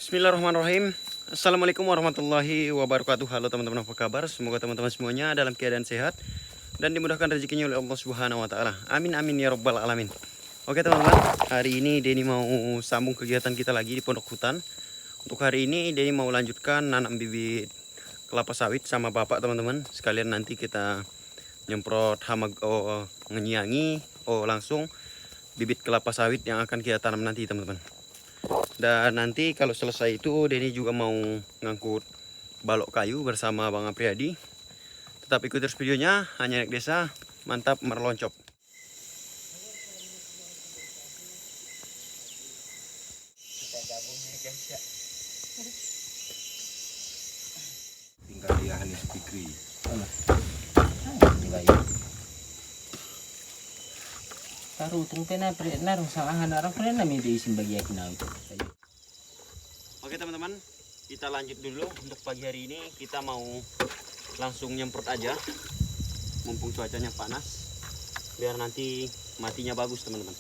Bismillahirrahmanirrahim. Assalamualaikum warahmatullahi wabarakatuh. Halo teman-teman, apa kabar? Semoga teman-teman semuanya dalam keadaan sehat dan dimudahkan rezekinya oleh Allah Subhanahu wa taala. Amin amin ya rabbal alamin. Oke teman-teman, hari ini Denny mau sambung kegiatan kita lagi di pondok hutan. Untuk hari ini Denny mau lanjutkan nanam bibit kelapa sawit sama bapak teman-teman. Sekalian nanti kita nyemprot hama ngenyangi langsung bibit kelapa sawit yang akan kita tanam nanti teman-teman. Dan nanti kalau selesai itu Denny juga mau ngangkut balok kayu bersama Bang Apriyadi. Tetap ikuti terus videonya, hanya naik desa, mantap merloncop. Kita gabungnya guys ya. Tinggal dia Hanis Fikri. Taruh tungpena narung sangahan orang keren nami diisin bagi aku nawi. Oke teman-teman, kita lanjut dulu. Untuk pagi hari ini kita mau langsung nyemprot aja, mumpung cuacanya panas, biar nanti matinya bagus teman-teman.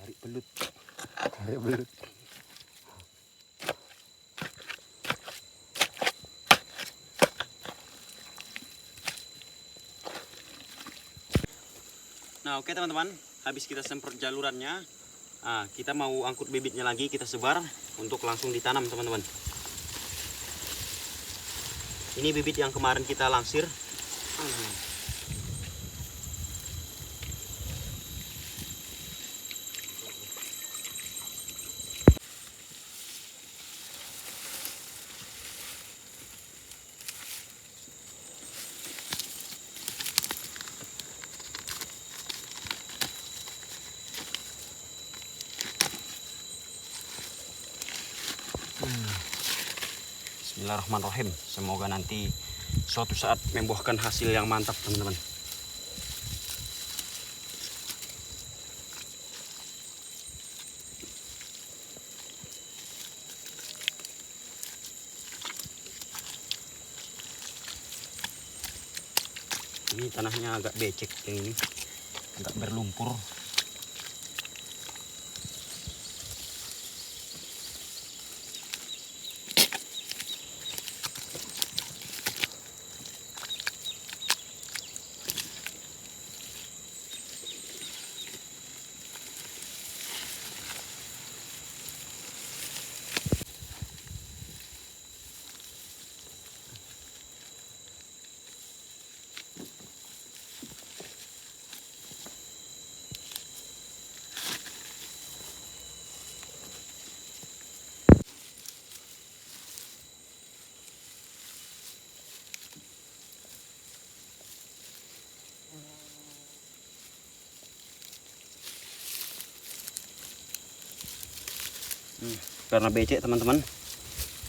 Cari belut. Cari belut. Nah oke teman-teman, habis kita semprot jalurannya, kita mau angkut bibitnya lagi, kita sebar untuk langsung ditanam teman-teman. Ini bibit yang kemarin kita langsir. Bismillahirrahmanirrahim. Semoga nanti suatu saat membuahkan hasil yang mantap teman-teman. Ini tanahnya agak becek yang ini, agak berlumpur. Karena becek teman-teman.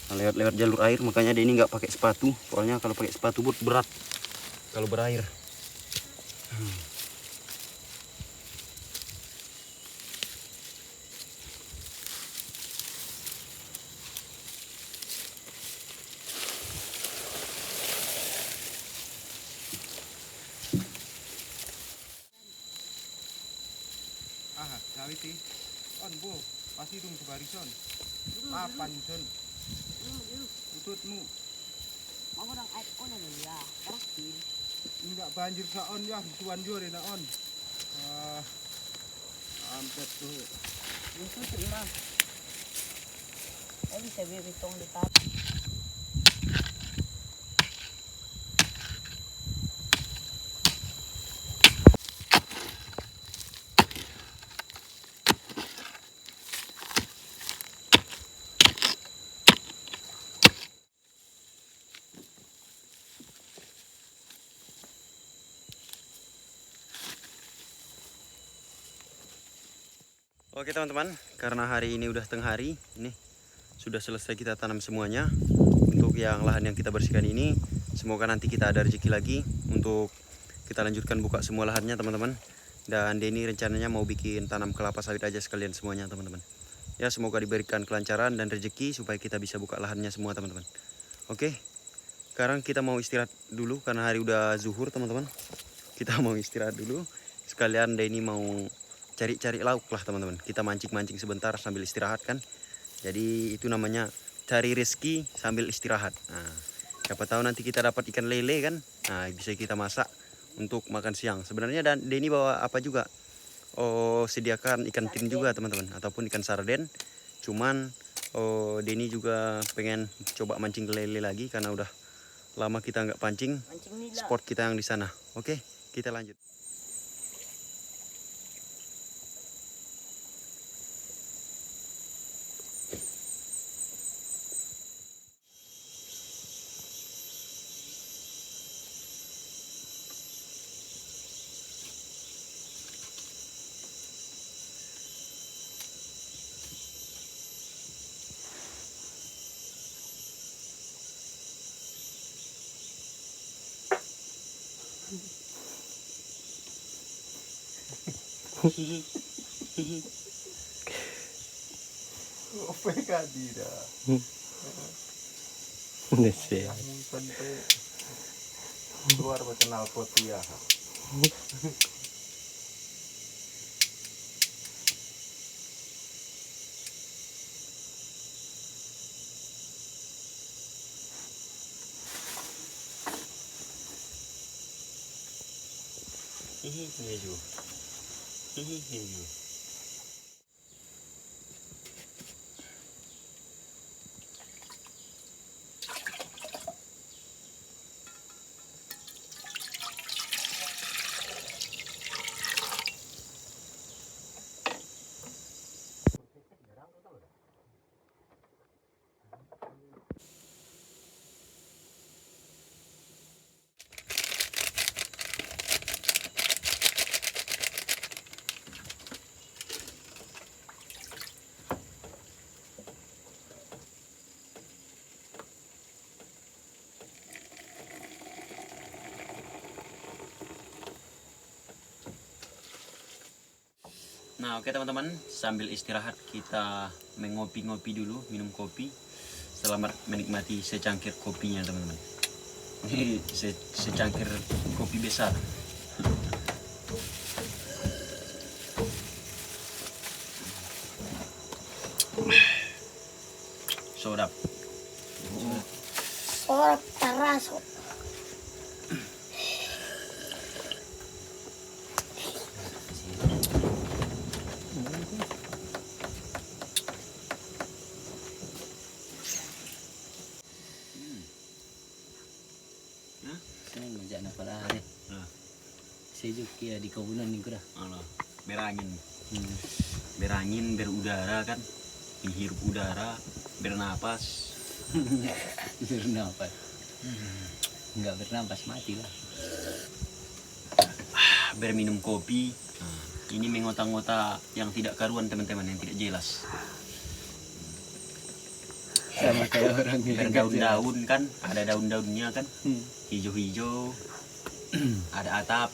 Nah, lewat jalur air, makanya Denny nggak pakai sepatu. Soalnya kalau pakai sepatu berat kalau berair. Ah, sawiti. On bu, pasti dong sebarison. Papan son. Ututmu. Mau orang air on ya, terakhir. Enggak banjir sa on ya, suan jore na on. Ampet tuh. Itu terima. Bisa bitong di tap. Oke teman-teman, karena hari ini udah tengah hari, ini sudah selesai kita tanam semuanya. Untuk yang lahan yang kita bersihkan ini, semoga nanti kita ada rezeki lagi untuk kita lanjutkan buka semua lahannya teman-teman. Dan Denny rencananya mau bikin tanam kelapa sawit aja sekalian semuanya teman-teman. Ya semoga diberikan kelancaran dan rezeki supaya kita bisa buka lahannya semua teman-teman. Oke, sekarang kita mau istirahat dulu karena hari udah zuhur teman-teman. Kita mau istirahat dulu, sekalian Denny mau cari-cari lauk lah teman-teman. Kita mancing-mancing sebentar sambil istirahat kan. Jadi itu namanya cari rezeki sambil istirahat. Nah, siapa tahu nanti kita dapat ikan lele kan. Nah, bisa kita masak untuk makan siang. Sebenarnya dan Denny bawa apa juga? Oh, sediakan ikan tin juga teman-teman, ataupun ikan sarden. Cuman Denny juga pengen coba mancing lele lagi karena udah lama kita nggak pancing. Spot kita yang di sana. Oke, kita lanjut. Ope kadira. Nese. Sampai keluar berkenal potia. Nah oke teman-teman, sambil istirahat kita mengopi-ngopi dulu, minum kopi. Selamat menikmati secangkir kopinya teman-teman. Ini secangkir kopi besar. Sodap. Sorot taraso. Saya ngajak nak pala hari. Saya juga di kebunan nih kira. Allah, berangin. Berangin, berudara kan. Menghirup udara, bernapas. Bernapas. Enggak bernapas mati lah. Berminum kopi. Nah, ini mengota-ngota yang tidak karuan teman-teman, yang tidak jelas. Sama kayak orang yang berdaun-daun kan, ada daun-daunnya kan, Hmm. hijau-hijau. Ada atap,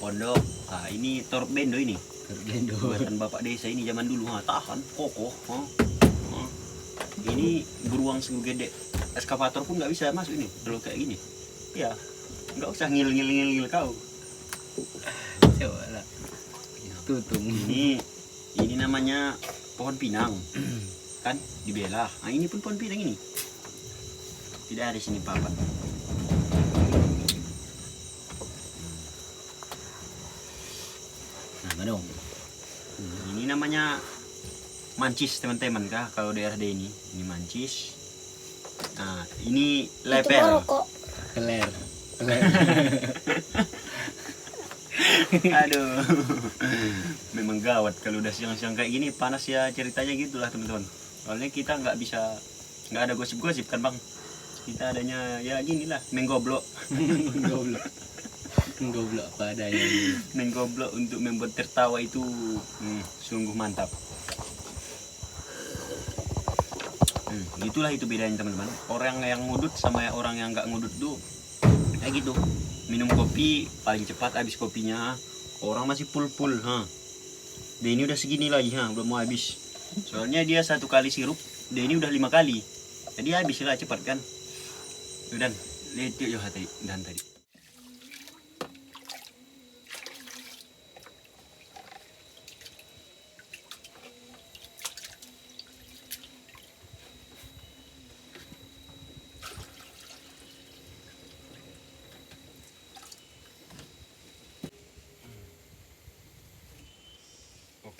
pondok. Nah, ini torpendo ini. Tergendo. Buatan bapak desa ini zaman dulu, tahan, kokoh. Ini beruang segede eskavator pun nggak bisa masuk ini kalau kayak gini. Ya, nggak usah ngil kau. Coba lah. Tutung. Ini namanya pohon pinang, kan dibelah. Nah, ini pun pohon pinang ini. Tidak ada di sini papan. Nah, madong. Ini namanya mancis teman-teman kah kalau daerah ini mancis. Nah, ini leper. Keler. Aduh, memang gawat kalau udah siang-siang kayak gini, panas ya ceritanya gitulah teman-teman. Soalnya kita nggak ada gosip-gosip kan bang. Kita adanya ya gini lah, menggoblok. Goblok apa adanya. Menggoblok untuk membuat tertawa itu sungguh mantap. Itulah itu bedanya teman-teman. Orang yang ngudut sama orang yang nggak ngudut tuh kayak gitu. Minum kopi paling cepat habis kopinya. Orang masih full. Dia ini udah segini lagi, udah mau habis. Soalnya dia 1 kali sirup, dia ini udah 5 kali. Jadi habis lah cepat kan. Dan lihat yuk tadi.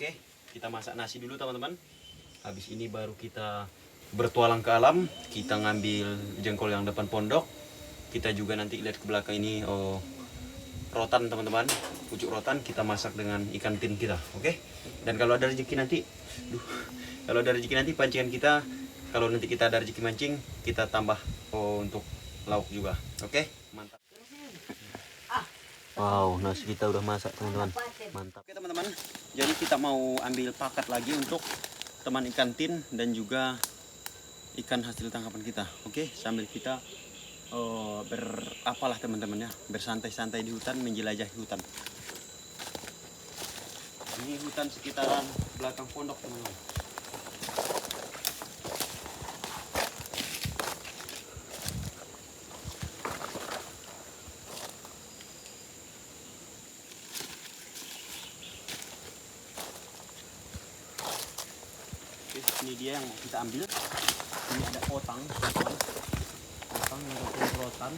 Oke, kita masak nasi dulu teman-teman. Habis ini baru kita bertualang ke alam. Kita ngambil jengkol yang depan pondok. Kita juga nanti lihat ke belakang ini rotan teman-teman. Pucuk rotan kita masak dengan ikan tin kita. Oke. Dan kalau ada rezeki nanti, pancingan kita, kalau nanti kita ada rezeki mancing, kita tambah untuk lauk juga. Oke, mantap. Wow, nasi kita udah masak teman-teman. Mantap. Oke teman-teman, jadi kita mau ambil pakat lagi untuk teman ikan tin dan juga ikan hasil tangkapan kita. Oke, sambil kita berapalah teman-teman ya, bersantai-santai di hutan, menjelajahi hutan. Ini hutan sekitaran belakang pondok teman-teman. Ini dia yang mau kita ambil. Ini ada otang yang rotan.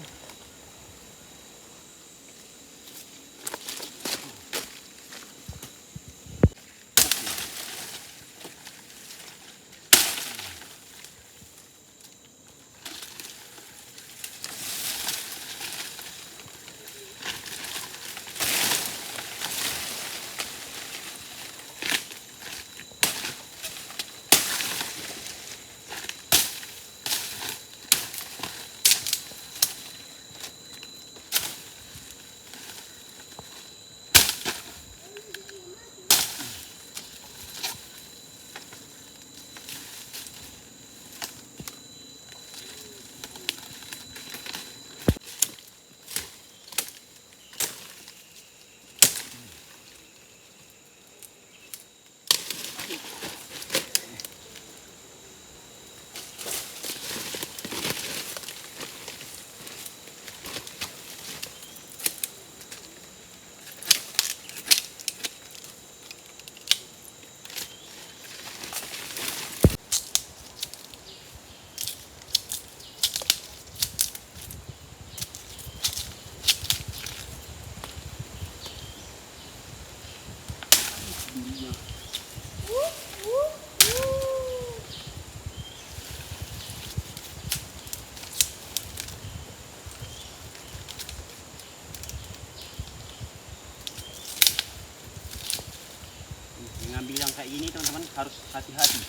Ngambil yang kayak gini teman-teman harus hati-hati,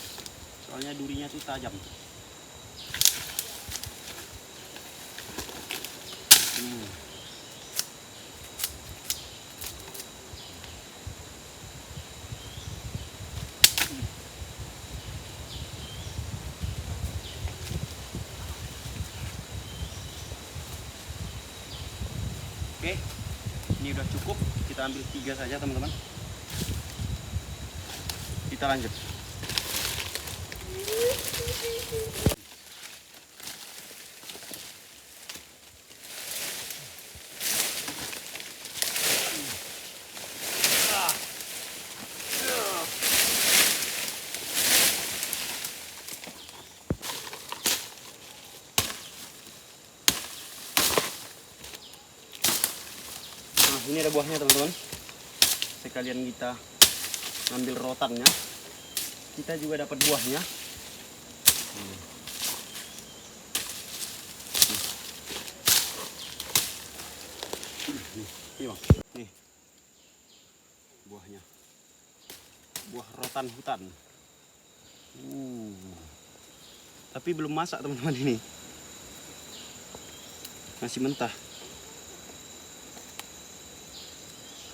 soalnya durinya tuh tajam. Oke, ini udah cukup. Kita ambil 3 saja teman-teman. Kita lanjut. Nah, ini ada buahnya teman-teman. Sekalian kita ambil rotannya, kita juga dapat buahnya. Nih, Bang. Nih. Buahnya. Buah rotan hutan. Tapi belum masak teman-teman ini. Masih mentah.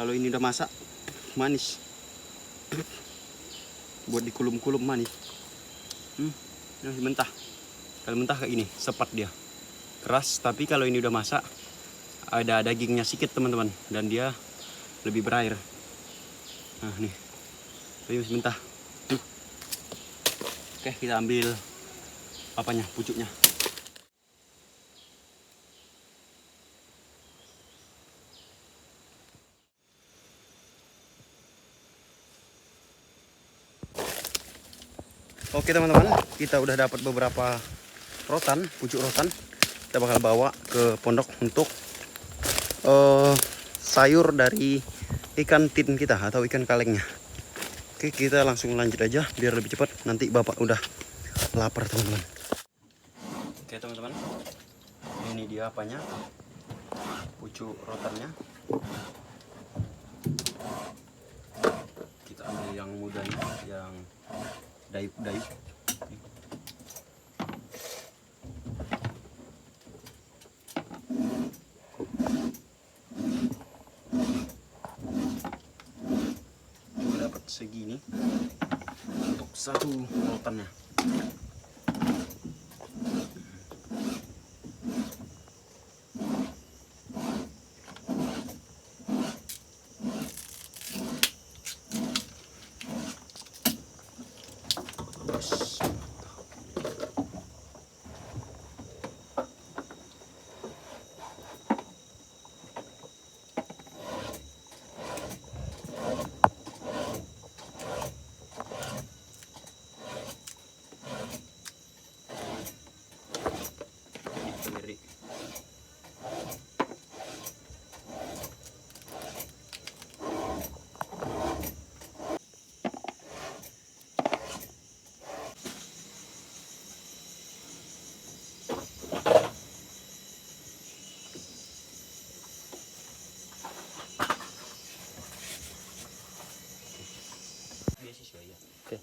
Kalau ini udah masak, manis. Buat dikulum-kulum manis. Masih mentah. Kalau mentah kayak ini, sepat dia. Keras, tapi kalau ini udah masak, ada dagingnya sedikit teman-teman. Dan dia lebih berair. Nah nih, ini masih mentah. Oke, kita ambil apanya, pucuknya. Oke teman-teman, kita udah dapat beberapa rotan, pucuk rotan. Kita bakal bawa ke pondok untuk sayur dari ikan tin kita atau ikan kalengnya. Oke, kita langsung lanjut aja biar lebih cepat. Nanti bapak udah lapar teman-teman. Oke teman-teman, ini dia apanya, pucuk rotannya. Kita ambil yang mudanya, yang dayuk-dayuk. Dapat segini untuk satu rotannya. Oke.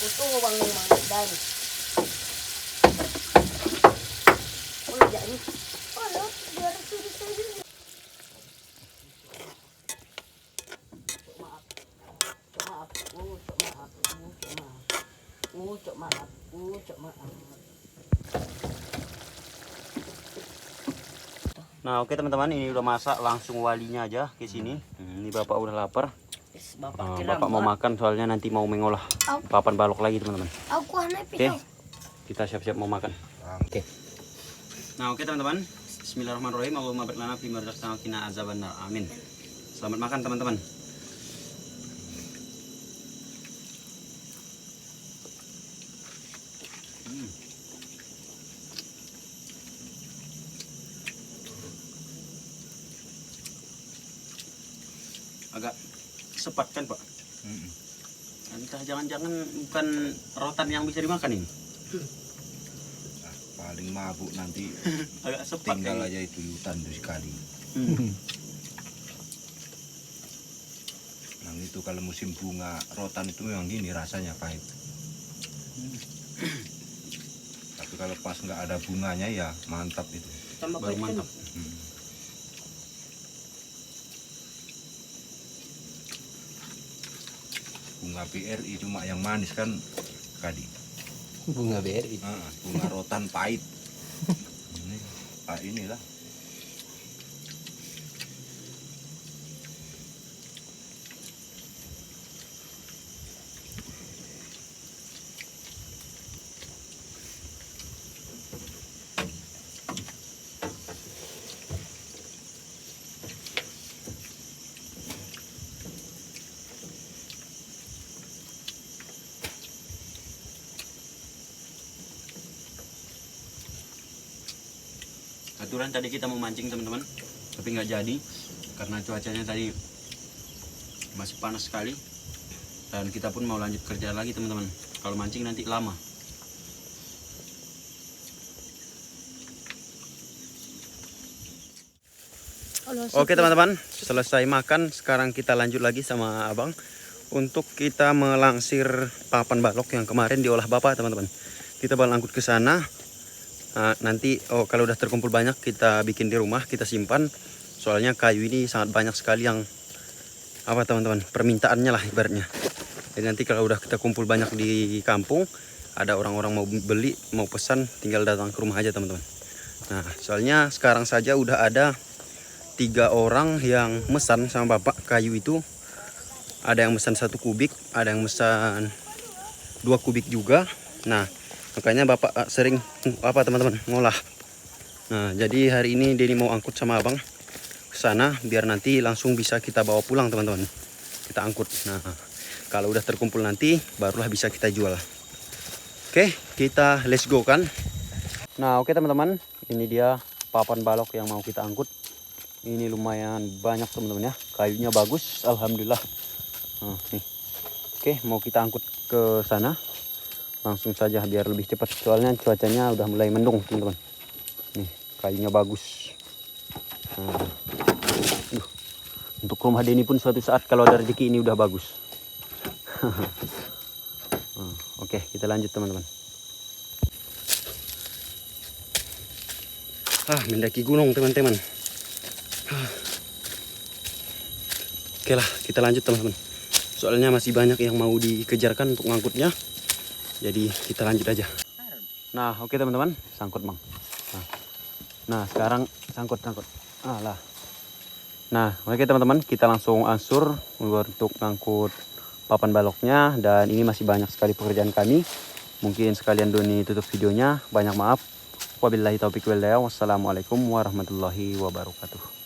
Utuh bang dan. Oh jadi. Oh lo biar sudah saja. Maaf. Maaf. Maaf. Nah, oke teman-teman, ini udah masak, langsung walinya aja ke sini. Ini bapak udah lapar. Bapak mau makan soalnya nanti mau mengolah papan balok lagi teman-teman. Oke, kita siap-siap mau makan. Oke. Nah, oke teman-teman. Bismillahirrahmanirrahim. Allahumma barik lana fi ma razaqtana wa qina azabannar. Amin. Selamat makan teman-teman. Agak sepat kan Pak? Entah jangan-jangan bukan rotan yang bisa dimakan ini. Paling mabuk nanti. Agak sepat Tinggal kayaknya. aja itu hutan tuh sekali. Nah itu kalau musim bunga rotan itu memang gini rasanya pahit. Tapi kalau pas nggak ada bunganya ya mantap itu. Baru mantap. bunga BRI cuma yang manis kan Kadi. Bunga BRI. Bunga rotan pahit. Inilah. Aturan tadi kita mau mancing teman-teman, tapi nggak jadi karena cuacanya tadi masih panas sekali, dan kita pun mau lanjut kerja lagi teman-teman. Kalau mancing nanti lama. Oke teman-teman, selesai makan, sekarang kita lanjut lagi sama abang untuk kita melangsir papan balok yang kemarin diolah bapak teman-teman. Kita bakal angkut ke sana. Nah, nanti kalau udah terkumpul banyak kita bikin di rumah, kita simpan. Soalnya kayu ini sangat banyak sekali yang apa teman-teman, permintaannya lah ibaratnya. Jadi nanti kalau udah kita kumpul banyak di kampung, ada orang-orang mau beli, mau pesan, tinggal datang ke rumah aja teman-teman. Nah, soalnya sekarang saja udah ada 3 orang yang mesan sama bapak kayu itu. Ada yang mesan 1 kubik, ada yang mesan 2 kubik juga. Nah, makanya bapak sering apa teman-teman ngolah. Nah, jadi hari ini Denny mau angkut sama abang ke sana biar nanti langsung bisa kita bawa pulang teman-teman. Kita angkut. Nah, kalau udah terkumpul nanti barulah bisa kita jual. Oke, kita let's go kan. Nah, oke teman-teman, ini dia papan balok yang mau kita angkut. Ini lumayan banyak teman-teman ya. Kayunya bagus, alhamdulillah. Nah, nih. Oke, mau kita angkut ke sana. Langsung saja biar lebih cepat, soalnya cuacanya udah mulai mendung teman-teman. Nih kayunya bagus. Nah, untuk rumah Denny pun suatu saat kalau ada rezeki ini udah bagus. Oke, kita lanjut teman-teman. Mendaki gunung teman-teman. Oke lah, kita lanjut teman-teman. Soalnya masih banyak yang mau dikejarkan untuk ngangkutnya. Jadi kita lanjut aja. Nah, oke teman-teman, sangkut bang. Nah, sekarang sangkut. Lah. Nah, oke teman-teman, kita langsung ansur untuk ngangkut papan baloknya. Dan ini masih banyak sekali pekerjaan kami. Mungkin sekalian Doni tutup videonya. Banyak maaf. Wabillahi taufiq wal hidayah. Wassalamualaikum warahmatullahi wabarakatuh.